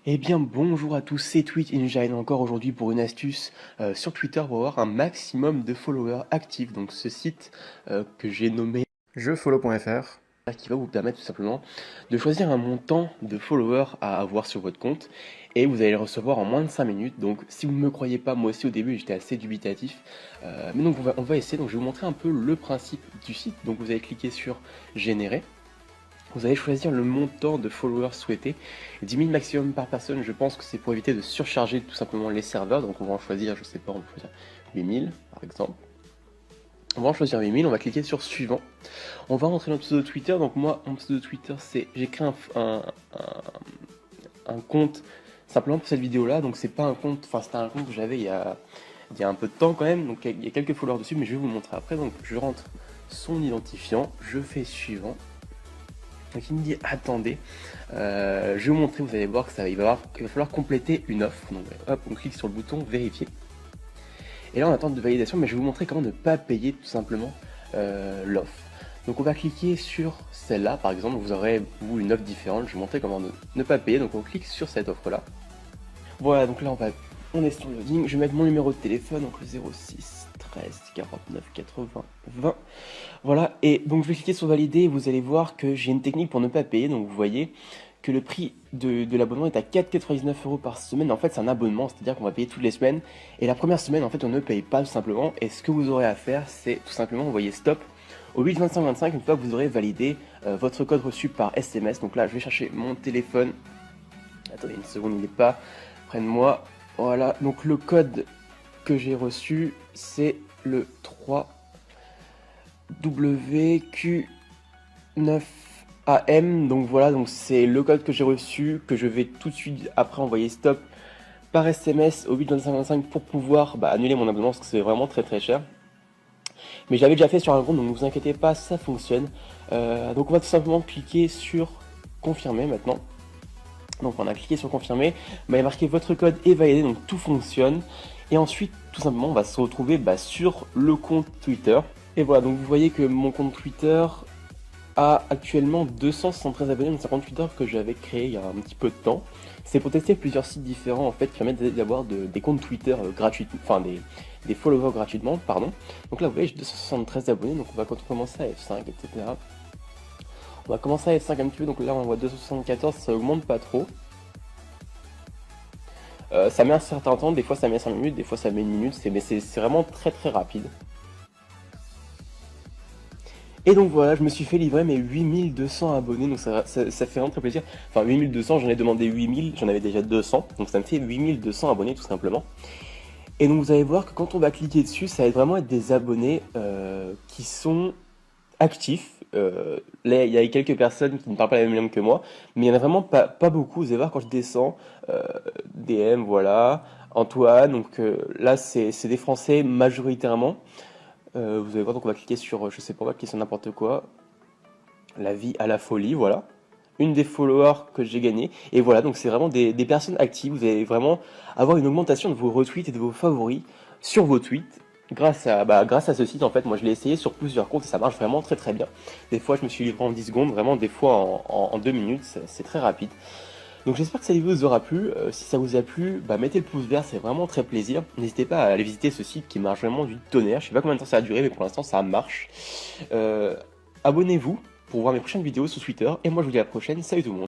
Eh bien bonjour à tous, c'est Twitch et j'arrive encore aujourd'hui pour une astuce sur Twitter pour avoir un maximum de followers actifs. Donc ce site que j'ai nommé Jeuxfollow.fr. qui va vous permettre tout simplement de choisir un montant de followers à avoir sur votre compte et vous allez le recevoir en moins de 5 minutes. Donc si vous ne me croyez pas, moi aussi au début j'étais assez dubitatif. Mais donc on va essayer, donc je vais vous montrer un peu le principe du site. Donc vous allez cliquer sur générer. Vous allez choisir le montant de followers souhaité, 10 000 maximum par personne. Je pense que c'est pour éviter de surcharger tout simplement les serveurs, donc on va en choisir, je sais pas, on va choisir 8 000 par exemple. On va en choisir 8 000, on va cliquer sur suivant. On va rentrer notre pseudo Twitter, donc moi mon pseudo Twitter c'est, j'ai créé un compte simplement pour cette vidéo là, donc c'est pas un compte, enfin c'était un compte que j'avais il y a un peu de temps quand même, donc il y a quelques followers dessus, mais je vais vous le montrer après. Donc je rentre son identifiant, je fais suivant. Donc il me dit attendez, je vais vous montrer, vous allez voir que il va falloir compléter une offre. Donc hop, on clique sur le bouton vérifier. Et là on attend de validation, mais je vais vous montrer comment ne pas payer tout simplement l'offre. Donc on va cliquer sur celle-là par exemple, vous aurez une offre différente, je vais vous montrer comment ne pas payer. Donc on clique sur cette offre là. Voilà, donc là on est sur le loading, je vais mettre mon numéro de téléphone, donc le 06 13 49 80 20. Voilà, et donc je vais cliquer sur valider et vous allez voir que j'ai une technique pour ne pas payer. Donc vous voyez que le prix de l'abonnement est à 4,99 € par semaine. En fait, c'est un abonnement, c'est-à-dire qu'on va payer toutes les semaines. Et la première semaine, en fait, on ne paye pas tout simplement. Et ce que vous aurez à faire, c'est tout simplement, vous voyez stop au 8 25 25 une fois que vous aurez validé votre code reçu par SMS. Donc là, je vais chercher mon téléphone. Attendez une seconde, il n'est pas près de moi. Voilà, donc le code que j'ai reçu, c'est le 3 WQ9AM. Donc voilà, donc c'est le code que j'ai reçu, que je vais tout de suite après envoyer stop par SMS au 82525 pour pouvoir annuler mon abonnement parce que c'est vraiment très très cher. Mais j'avais déjà fait sur un compte, donc ne vous inquiétez pas, ça fonctionne. Donc on va tout simplement cliquer sur confirmer maintenant. Donc on a cliqué sur confirmer, il y a marqué votre code est validé, donc tout fonctionne. Et ensuite, tout simplement, on va se retrouver sur le compte Twitter. Et voilà, donc vous voyez que mon compte Twitter a actuellement 273 abonnés, donc c'est un compte Twitter que j'avais créé il y a un petit peu de temps. C'est pour tester plusieurs sites différents en fait qui permettent d'avoir des comptes Twitter gratuitement, enfin des followers gratuitement, pardon. Donc là vous voyez j'ai 273 abonnés, donc on va commencer à F5, etc. On va commencer à F5 un petit peu, donc là on voit 274, ça augmente pas trop. Ça met un certain temps, des fois ça met 5 minutes, des fois ça met 1 minute, mais c'est vraiment très très rapide. Et donc voilà, je me suis fait livrer mes 8200 abonnés, donc ça fait vraiment très plaisir. Enfin 8200, j'en ai demandé 8000, j'en avais déjà 200, donc ça me fait 8200 abonnés tout simplement. Et donc vous allez voir que quand on va cliquer dessus, ça va vraiment être des abonnés qui sont actifs. Là, il y a quelques personnes qui ne parlent pas la même langue que moi, mais il y en a vraiment pas beaucoup. Vous allez voir quand je descends, DM, voilà, Antoine, donc là c'est des Français majoritairement. Vous allez voir, donc on va cliquer sur, je sais pas, on va cliquer sur n'importe quoi. La vie à la folie, voilà. Une des followers que j'ai gagné. Et voilà, donc c'est vraiment des personnes actives. Vous allez vraiment avoir une augmentation de vos retweets et de vos favoris sur vos tweets. Grâce à ce site, en fait, moi je l'ai essayé sur plusieurs comptes et ça marche vraiment très très bien. Des fois, je me suis livré en 10 secondes, vraiment, des fois en 2 minutes, c'est très rapide. Donc j'espère que cette vidéo vous aura plu. Si ça vous a plu, mettez le pouce vert, c'est vraiment très plaisir. N'hésitez pas à aller visiter ce site qui marche vraiment du tonnerre. Je sais pas combien de temps ça a duré, mais pour l'instant ça marche. Abonnez-vous pour voir mes prochaines vidéos sur Twitter. Et moi je vous dis à la prochaine. Salut tout le monde.